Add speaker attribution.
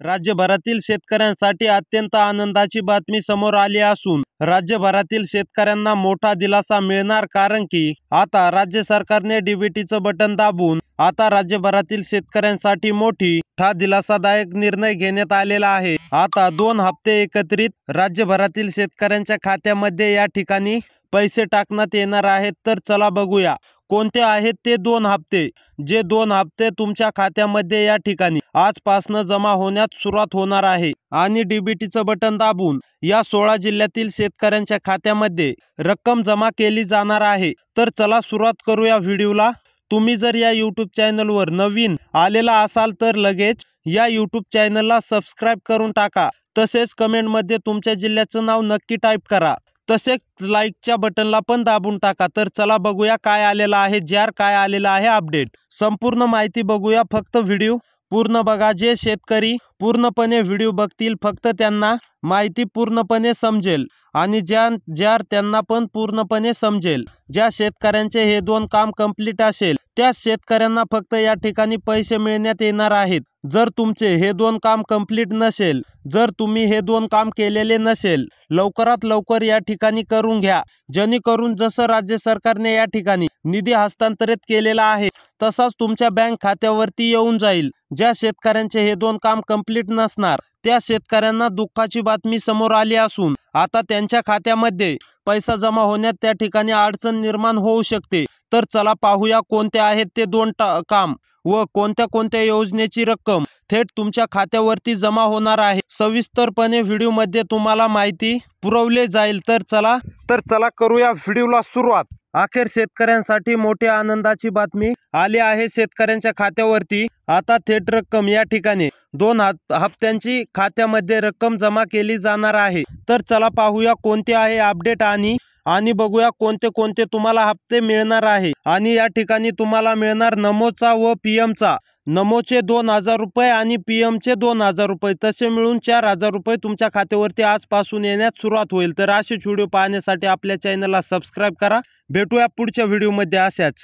Speaker 1: राज्यभरातील शेतकऱ्यांसाठी अत्यंत आनंदाची बातमी समोर आली असून राज्यभरातील शेतकऱ्यांना मोठा दिलासा मिळणार, कारण की आता राज्य सरकारने डीबीटीचं बटन दाबून आता राज्यभरातील शेतकऱ्यांसाठी मोठा दिलासादायक निर्णय घेण्यात आलेला आहे। आता 2 हप्ते एकत्रित राज्यभरातील शेतकऱ्यांच्या खात्यामध्ये या ठिकाणी पैसे टाकण्यात येणार आहेत। तर चला बघूया कोणते आहेत ते 2 हप्ते, जे 2 हप्ते तुमच्या खात्यामध्ये या ठिकाणी आजपासून जमा होण्यास सुरुवात होणार आहे आणि डीबीटीचं बटन दाबून या 16 जिल्ह्यातील शेतकऱ्यांच्या खात्यामध्ये रक्कम जमा केली जाणार आहे। तर चला सुरुवात करूया व्हिडिओला। तुम्ही जर या YouTube चॅनलवर नवीन आलेला असाल तर लगेच या YouTube चॅनलला सबस्क्राइब करून टाका। तसेच कमेंटमध्ये तुमच्या जिल्ह्याचं नाव नक्की टाईप करा। तसेच लाईकच्या बटनला पण दाबून टाका। तर चला बघूया काय आलेलं आहे, काय आलेलं आहे अपडेट। संपूर्ण माहिती बघूया, फक्त व्हिडिओ पूर्ण बघा। जे शेतकरी पूर्णपणे व्हिडिओ बघतील फक्त त्यांना माहिती पूर्णपणे समजेल आणि ज्या त्यांना पण पूर्णपणे समजेल। ज्या शेतकऱ्यांचे हे 2 काम कंप्लीट असेल त्या शेतकऱ्यांना फक्त या ठिकाणी पैसे मिळण्यात येणार आहेत। जर तुमचे हे 2 काम कंप्लीट नसेल, जर तुम्ही हे 2 काम केलेले नसेल, लवकरात लवकर या ठिकाणी करून घ्या, जेणेकरून जसं राज्य सरकारने या ठिकाणी निधी हस्तांतरित केलेला आहे तसाच तुमच्या बँक खात्यावरती येऊन जाईल। ज्या शेतकऱ्यांचे हे 2 काम कंप्लीट नसणार त्या शेतकऱ्यांना दुःखाची बातमी समोर आली असून आता त्यांच्या खात्यामध्ये पैसा जमा होण्यात त्या ठिकाणी अडचण निर्माण होऊ शकते। तर चला पाहूया कोणते आहेत ते 2 काम व कोणत्या योजनेची रक्कम थेट तुमच्या खात्यावरती जमा होणार आहे। सविस्तरपणे व्हिडिओमध्ये तुम्हाला माहिती पुरवली जाईल। तर चला करूया व्हिडिओला सुरुवात। अखेर शेतकऱ्यांसाठी मोठी आनंदाची बातमी आली आहे। शेतकऱ्यांच्या खात्यावरती आता थेट रक्कम या ठिकाणी 2 हप्त्यांची खात्यामध्ये रक्कम जमा केली जाणार आहे। तर चला पाहूया कोणते आहे अपडेट आणि बघूया कोणते तुम्हाला हप्ते मिळणार आहे। आणि या ठिकाणी तुम्हाला मिळणार नमोचा व पीएमचा। नमोचे 2000 रुपये आणि पीएमचे 2000 रुपये, तसे मिळून 4000 रुपये तुमच्या खात्यावरती आजपासून येण्यास सुरुवात होईल। तर असेच व्हिडिओ पाहण्यासाठी आपल्या चॅनलला सबस्क्राइब करा। भेटूया पुढच्या व्हिडिओमध्ये अशाच।